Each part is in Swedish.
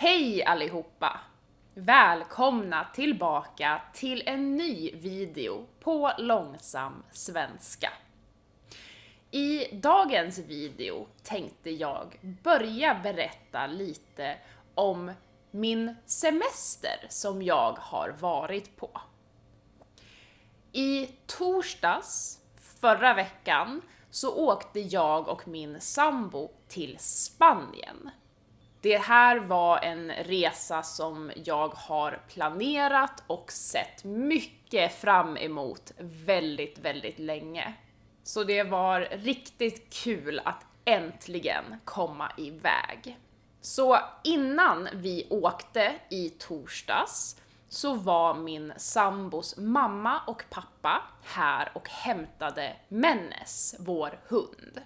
Hej allihopa! Välkomna tillbaka till en ny video på långsam svenska. I dagens video tänkte jag börja berätta lite om min semester som jag har varit på. I torsdags förra veckan så åkte jag och min sambo till Spanien. Det här var en resa som jag har planerat och sett mycket fram emot väldigt länge. Så det var riktigt kul att äntligen komma iväg. Så innan vi åkte i torsdags så var min sambos mamma och pappa här och hämtade Mennes, vår hund.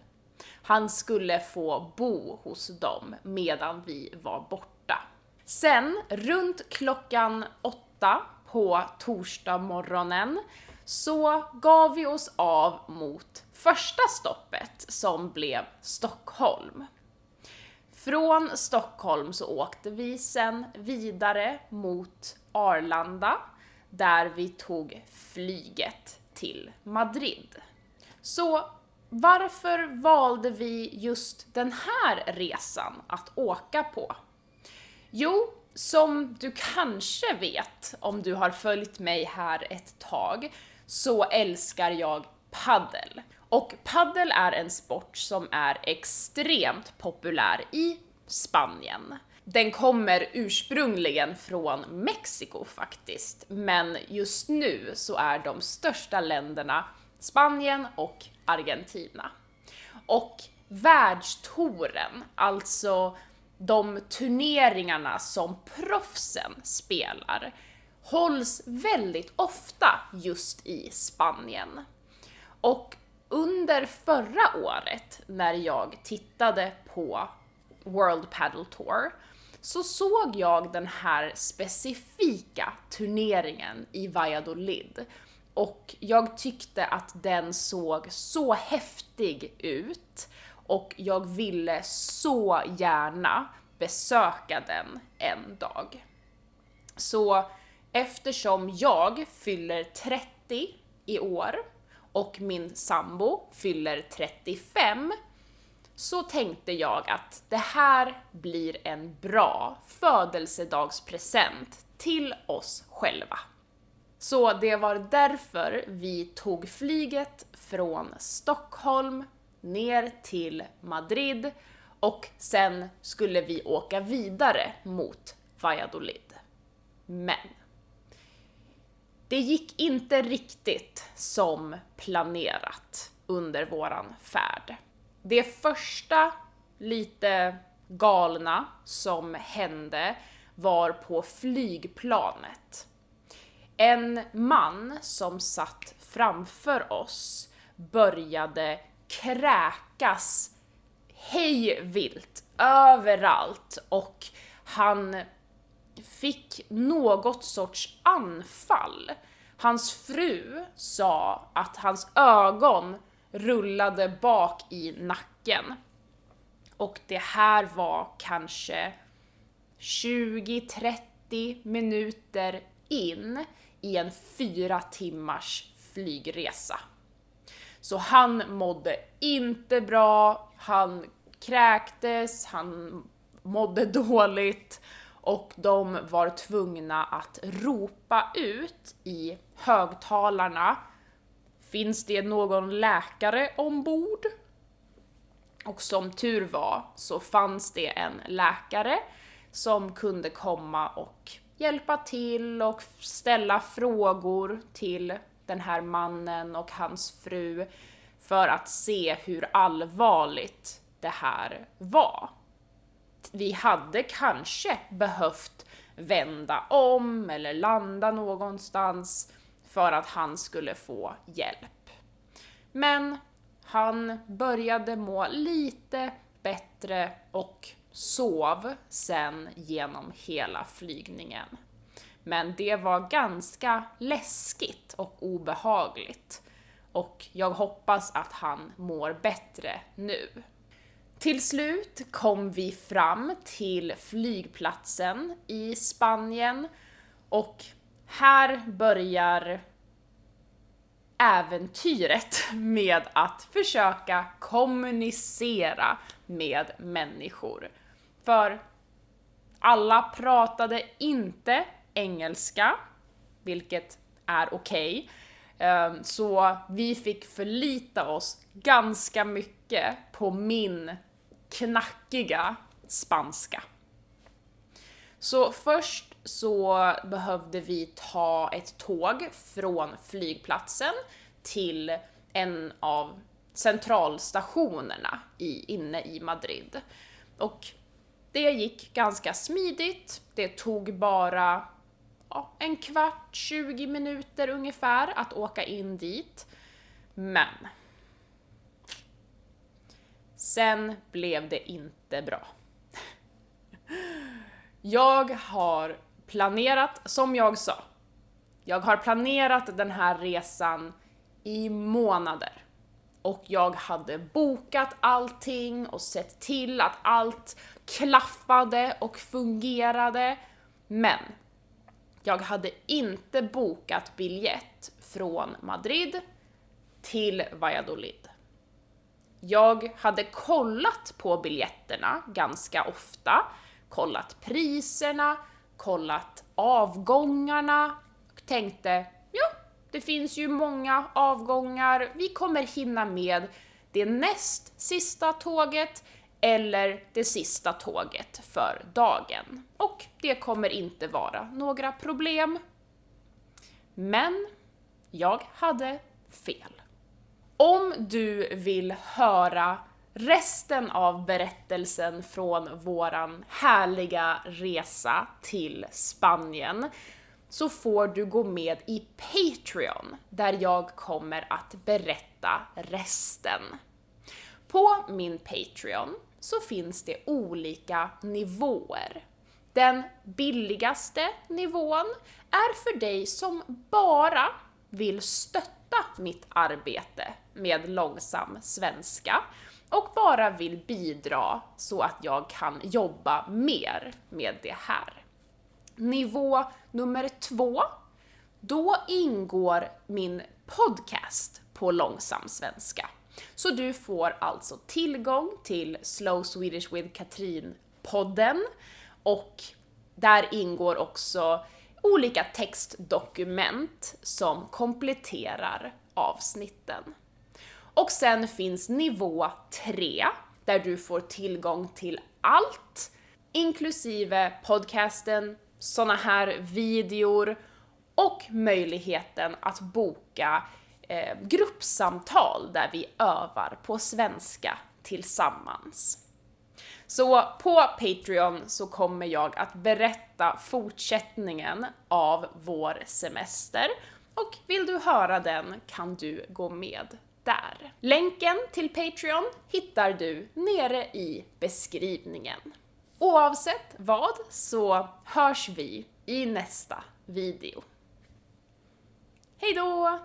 Han skulle få bo hos dem medan vi var borta. Sen runt klockan 8 på torsdag morgonen så gav vi oss av mot första stoppet som blev Stockholm. Från Stockholm så åkte vi sen vidare mot Arlanda där vi tog flyget till Madrid. Så varför valde vi just den här resan att åka på? Jo, som du kanske vet om du har följt mig här ett tag så älskar jag paddel. Och paddel är en sport som är extremt populär i Spanien. Den kommer ursprungligen från Mexiko faktiskt, men just nu så är de största länderna Spanien och Argentina. Och världstouren, alltså de turneringarna som proffsen spelar, hålls väldigt ofta just i Spanien. Och under förra året när jag tittade på World Padel Tour så såg jag den här specifika turneringen i Valladolid. Och jag tyckte att den såg så häftig ut och jag ville så gärna besöka den en dag. Så eftersom jag fyller 30 i år och min sambo fyller 35 så tänkte jag att det här blir en bra födelsedagspresent till oss själva. Så det var därför vi tog flyget från Stockholm ner till Madrid och sen skulle vi åka vidare mot Valladolid. Men det gick inte riktigt som planerat under våran färd. Det första lite galna som hände var på flygplanet. En man som satt framför oss började kräkas hej vilt överallt och han fick något sorts anfall. Hans fru sa att hans ögon rullade bak i nacken. Och det här var kanske 20-30 minuter in i en 4 timmars flygresa. Så han mådde inte bra, han kräktes, han mådde dåligt och de var tvungna att ropa ut i högtalarna: finns det någon läkare ombord? Och som tur var så fanns det en läkare som kunde komma och hjälpa till och ställa frågor till den här mannen och hans fru för att se hur allvarligt det här var. Vi hade kanske behövt vända om eller landa någonstans för att han skulle få hjälp. Men han började må lite bättre och sov sen genom hela flygningen. Men det var ganska läskigt och obehagligt. Och jag hoppas att han mår bättre nu. Till slut kom vi fram till flygplatsen i Spanien och här börjar äventyret med att försöka kommunicera med människor. För alla pratade inte engelska, vilket är okej. Så vi fick förlita oss ganska mycket på min knackiga spanska. Så först så behövde vi ta ett tåg från flygplatsen till en av centralstationerna inne i Madrid. Och det gick ganska smidigt. Det tog bara en kvart, 20 minuter ungefär att åka in dit. Men sen blev det inte bra. Jag har planerat, som jag sa, jag har planerat den här resan i månader. Och jag hade bokat allting och sett till att allt klaffade och fungerade. Men jag hade inte bokat biljett från Madrid till Valladolid. Jag hade kollat på biljetterna ganska ofta, kollat priserna, kollat avgångarna och tänkte, det finns ju många avgångar, vi kommer hinna med det näst sista tåget eller det sista tåget för dagen. Och det kommer inte vara några problem. Men jag hade fel. Om du vill höra resten av berättelsen från våran härliga resa till Spanien så får du gå med i Patreon där jag kommer att berätta resten. På min Patreon så finns det olika nivåer. Den billigaste nivån är för dig som bara vill stötta mitt arbete med långsam svenska och bara vill bidra så att jag kan jobba mer med det här. Nivå nummer 2, då ingår min podcast på långsam svenska. Så du får alltså tillgång till Slow Swedish with Katrin-podden och där ingår också olika textdokument som kompletterar avsnitten. Och sen finns nivå 3 där du får tillgång till allt, inklusive podcasten, såna här videor och möjligheten att boka gruppsamtal där vi övar på svenska tillsammans. Så på Patreon så kommer jag att berätta fortsättningen av vår semester och vill du höra den kan du gå med där. Länken till Patreon hittar du nere i beskrivningen. Oavsett vad så hörs vi i nästa video. Hej då!